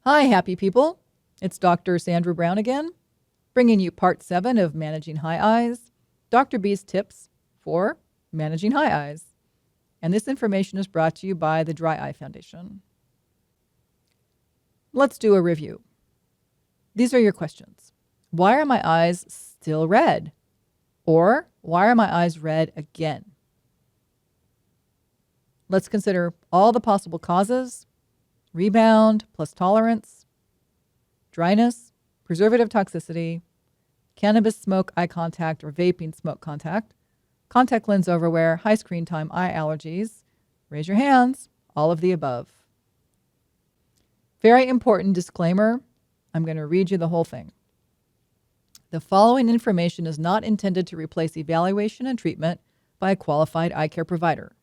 Hi, happy people. It's Dr. Sandra Brown again, bringing you part 7 of Managing High Eyes, DrB's tips for managing high eyes. And this information is brought to you by the Dry Eye Foundation. Let's do a review. These are your questions. Why are my eyes still red? Or why are my eyes red again? Let's consider all the possible causes: rebound plus tolerance, dryness, preservative toxicity, cannabis smoke eye contact or vaping smoke contact, contact lens overwear, high screen time, eye allergies. Raise your hands, all of the above. Very important disclaimer. I'm going to read you the whole thing. The following information is not intended to replace evaluation and treatment by a qualified eye care provider.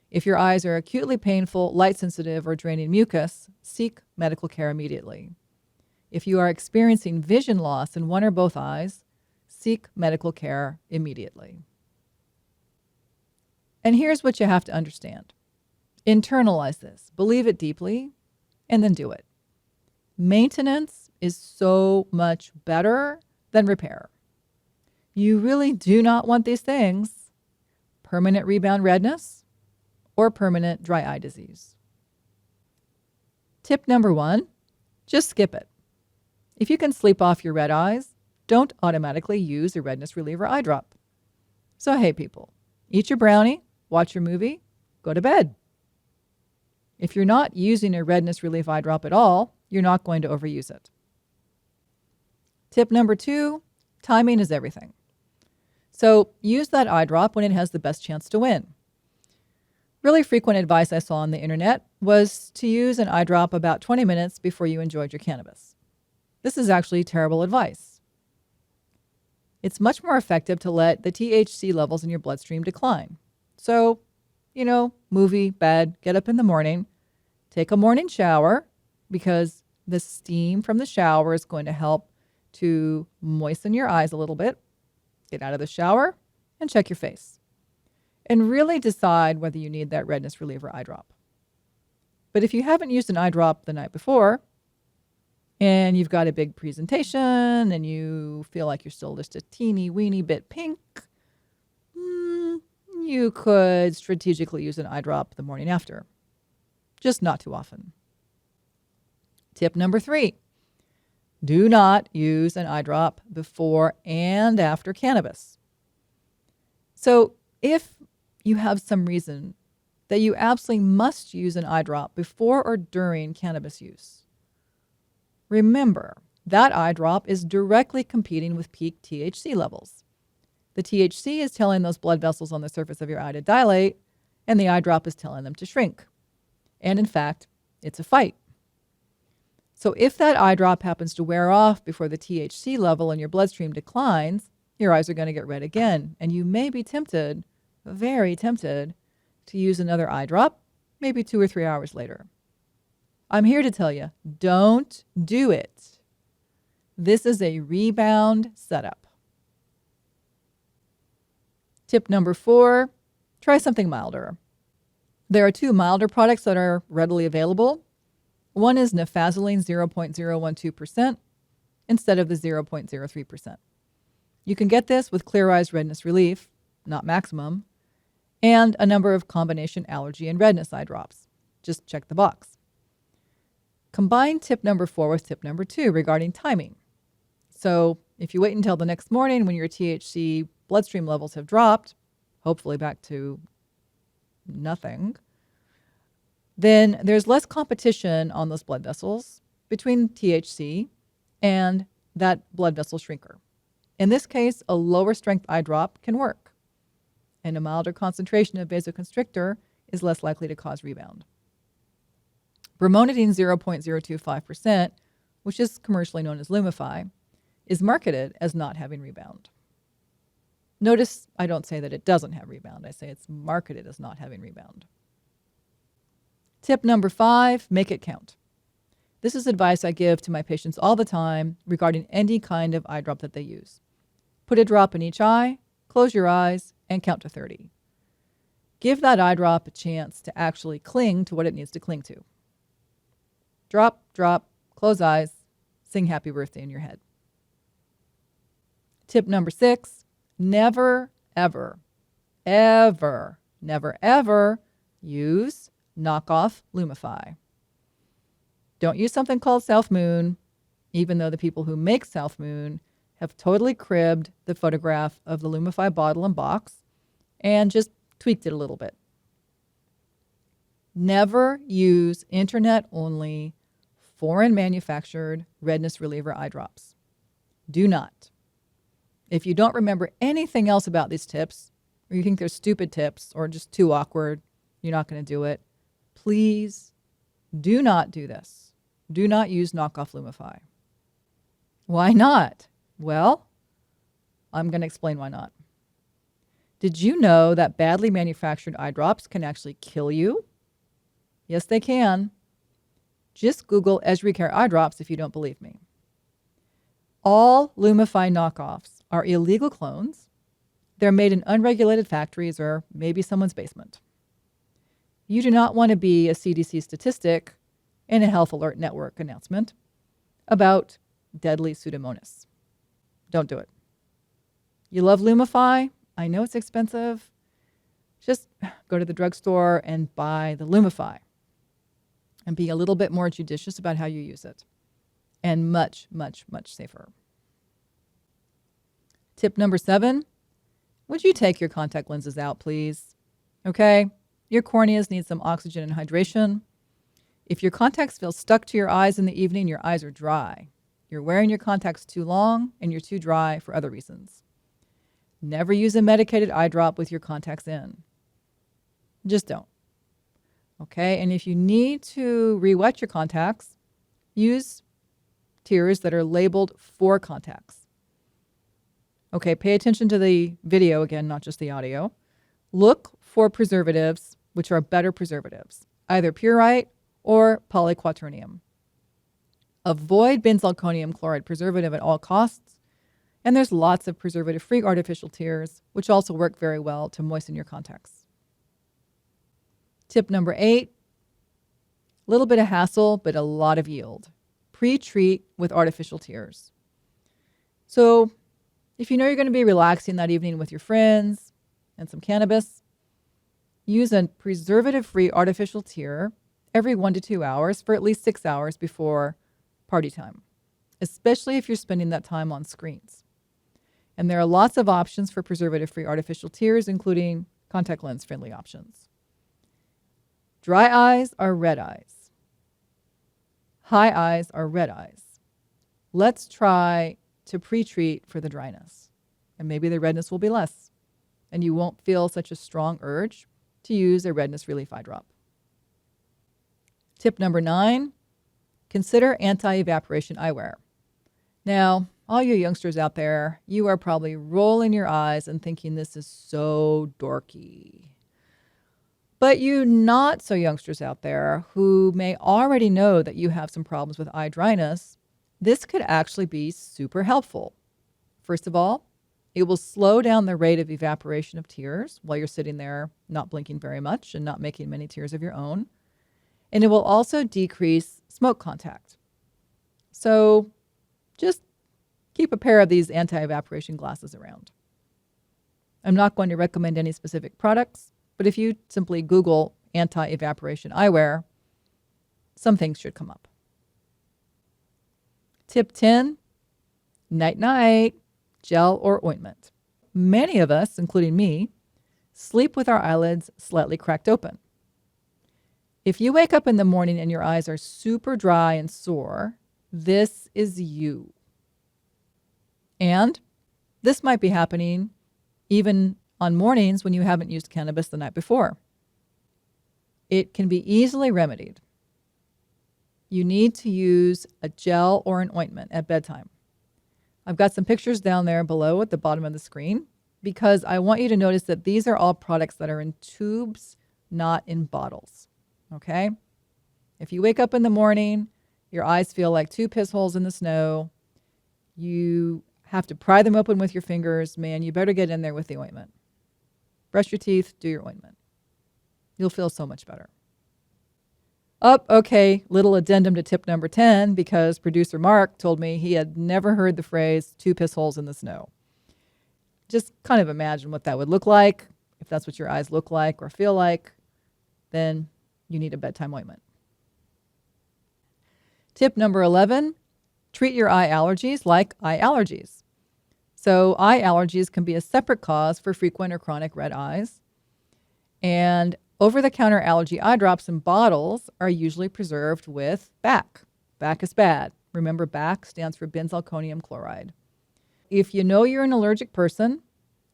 If your eyes are acutely painful, light sensitive, or draining mucus, seek medical care immediately. If you are experiencing vision loss in one or both eyes, seek medical care immediately. And here's what you have to understand. Internalize this, believe it deeply, and then do it. Maintenance is so much better than repair. You really do not want these things: permanent rebound redness or permanent dry eye disease. Tip number 1, just skip it. If you can sleep off your red eyes, don't automatically use a redness reliever eye drop. So hey people, eat your brownie, watch your movie, go to bed. If you're not using a redness relief eye drop at all, you're not going to overuse it. Tip number 2, timing is everything. So use that eye drop when it has the best chance to win. Really frequent advice I saw on the internet was to use an eye drop about 20 minutes before you enjoyed your cannabis. This is actually terrible advice. It's much more effective to let the THC levels in your bloodstream decline. So, movie, bed, get up in the morning, take a morning shower, because the steam from the shower is going to help to moisten your eyes a little bit. Get out of the shower and check your face. And really decide whether you need that redness reliever eye drop. But if you haven't used an eye drop the night before, and you've got a big presentation, and you feel like you're still just a teeny weeny bit pink, you could strategically use an eye drop the morning after. Just not too often. Tip number 3, do not use an eye drop before and after cannabis. So if you have some reason that you absolutely must use an eye drop before or during cannabis use, remember that eye drop is directly competing with peak THC levels. The THC is telling those blood vessels on the surface of your eye to dilate, and the eye drop is telling them to shrink. And in fact, it's a fight. So if that eye drop happens to wear off before the THC level in your bloodstream declines, your eyes are going to get red again, and you may be tempted, very tempted, to use another eye drop, maybe 2 or 3 hours later. I'm here to tell you, don't do it. This is a rebound setup. Tip number 4, try something milder. There are 2 milder products that are readily available. One is Nefazoline 0.012% instead of the 0.03%. You can get this with Clear Eyes Redness Relief, not maximum, and a number of combination allergy and redness eye drops. Just check the box. Combine tip number 4 with tip number 2 regarding timing. So if you wait until the next morning when your THC bloodstream levels have dropped, hopefully back to nothing, then there's less competition on those blood vessels between THC and that blood vessel shrinker. In this case, a lower strength eye drop can work, and a milder concentration of vasoconstrictor is less likely to cause rebound. Bromonidine 0.025%, which is commercially known as Lumify, is marketed as not having rebound. Notice I don't say that it doesn't have rebound. I say it's marketed as not having rebound. Tip number 5, make it count. This is advice I give to my patients all the time regarding any kind of eye drop that they use. Put a drop in each eye, close your eyes, and count to 30. Give that eye drop a chance to actually cling to what it needs to cling to. Drop, drop, close eyes, sing happy birthday in your head. Tip number 6, never, ever, ever, never, ever use knockoff Lumify. Don't use something called South Moon, even though the people who make South Moon have totally cribbed the photograph of the Lumify bottle and box and just tweaked it a little bit. Never use internet-only, foreign manufactured redness reliever eye drops. Do not. If you don't remember anything else about these tips, or you think they're stupid tips or just too awkward, you're not going to do it, please do not do this. Do not use knockoff Lumify. Why not? Well, I'm going to explain why not. Did you know that badly manufactured eye drops can actually kill you? Yes, they can. Just Google Esri Care eye drops if you don't believe me. All Lumify knockoffs are illegal clones. They're made in unregulated factories or maybe someone's basement. You do not want to be a CDC statistic in a Health Alert Network announcement about deadly Pseudomonas. Don't do it. You love Lumify? I know it's expensive. Just go to the drugstore and buy the Lumify and be a little bit more judicious about how you use it. And much, much, much safer. Tip number 7, would you take your contact lenses out, please? Okay, your corneas need some oxygen and hydration. If your contacts feel stuck to your eyes in the evening, your eyes are dry. You're wearing your contacts too long and you're too dry for other reasons. Never use a medicated eye drop with your contacts in. Just don't. Okay, and if you need to re-wet your contacts, use tears that are labeled for contacts. Okay, pay attention to the video again, not just the audio. Look for preservatives, which are better preservatives, either purite or polyquaternium. Avoid benzalkonium chloride preservative at all costs. And there's lots of preservative-free artificial tears, which also work very well to moisten your contacts. Tip number 8, a little bit of hassle, but a lot of yield. Pre-treat with artificial tears. So if you know you're going to be relaxing that evening with your friends and some cannabis, use a preservative-free artificial tear every 1 to 2 hours for at least 6 hours before party time, especially if you're spending that time on screens. And there are lots of options for preservative-free artificial tears, including contact lens-friendly options. Dry eyes are red eyes. High eyes are red eyes. Let's try to pre-treat for the dryness, and maybe the redness will be less, and you won't feel such a strong urge to use a redness relief eye drop. Tip number 9, consider anti-evaporation eyewear. Now, all you youngsters out there, you are probably rolling your eyes and thinking this is so dorky. But you not so youngsters out there who may already know that you have some problems with eye dryness, this could actually be super helpful. First of all, it will slow down the rate of evaporation of tears while you're sitting there not blinking very much and not making many tears of your own. And it will also decrease smoke contact. So just keep a pair of these anti-evaporation glasses around. I'm not going to recommend any specific products, but if you simply Google anti-evaporation eyewear, some things should come up. Tip 10, night-night, gel or ointment. Many of us, including me, sleep with our eyelids slightly cracked open. If you wake up in the morning and your eyes are super dry and sore, this is you. And this might be happening even on mornings when you haven't used cannabis the night before. It can be easily remedied. You need to use a gel or an ointment at bedtime. I've got some pictures down there below at the bottom of the screen because I want you to notice that these are all products that are in tubes, not in bottles. Okay? If you wake up in the morning, your eyes feel like 2 piss holes in the snow, you have to pry them open with your fingers, man, you better get in there with the ointment. Brush your teeth, do your ointment. You'll feel so much better. Okay, little addendum to tip number 10 because producer Mark told me he had never heard the phrase two piss holes in the snow. Just kind of imagine what that would look like. If that's what your eyes look like or feel like, then you need a bedtime ointment. Tip number 11, treat your eye allergies like eye allergies. So eye allergies can be a separate cause for frequent or chronic red eyes. And over-the-counter allergy eye drops in bottles are usually preserved with BAC. BAC is bad. Remember, BAC stands for benzalkonium chloride. If you know you're an allergic person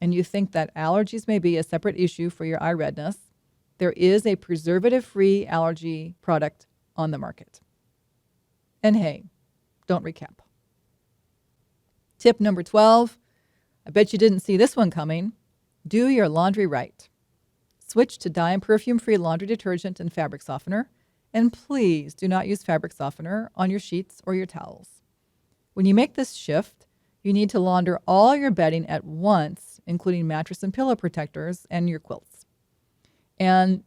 and you think that allergies may be a separate issue for your eye redness, there is a preservative-free allergy product on the market. And hey, don't recap. Tip number 12, I bet you didn't see this one coming. Do your laundry right. Switch to dye and perfume-free laundry detergent and fabric softener, and please do not use fabric softener on your sheets or your towels. When you make this shift, you need to launder all your bedding at once, including mattress and pillow protectors and your quilts. And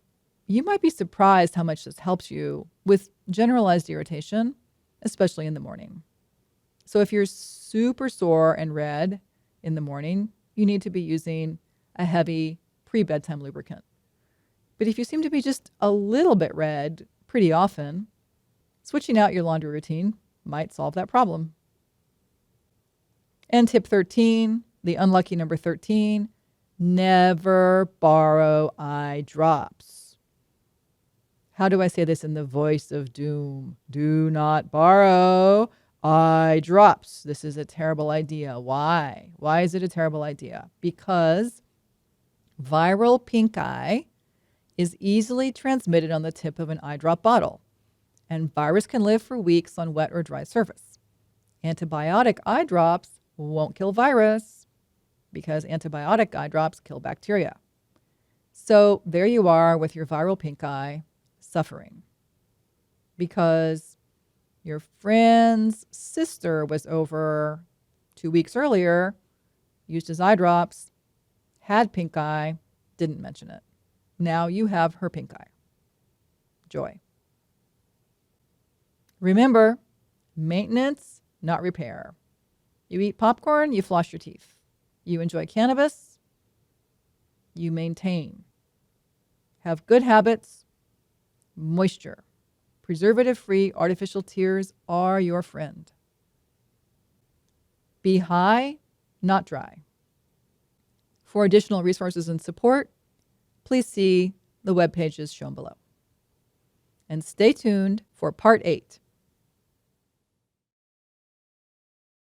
you might be surprised how much this helps you with generalized irritation, especially in the morning. So if you're super sore and red in the morning, you need to be using a heavy pre-bedtime lubricant. But if you seem to be just a little bit red pretty often, switching out your laundry routine might solve that problem. And tip 13, the unlucky number 13, never borrow eye drops. How do I say this in the voice of doom? Do not borrow eye drops. This is a terrible idea. Why? Why is it a terrible idea? Because viral pink eye is easily transmitted on the tip of an eye drop bottle, and virus can live for weeks on wet or dry surface. Antibiotic eye drops won't kill virus because antibiotic eye drops kill bacteria. So there you are with your viral pink eye suffering because your friend's sister was over 2 weeks earlier, used his eye drops, had pink eye, didn't mention it. Now you have her pink eye. Joy. Remember, maintenance, not repair. You eat popcorn, you floss your teeth. You enjoy cannabis, you maintain. Have good habits, moisture. Preservative-free artificial tears are your friend. Be high, not dry. For additional resources and support, please see the web pages shown below. And stay tuned for part 8.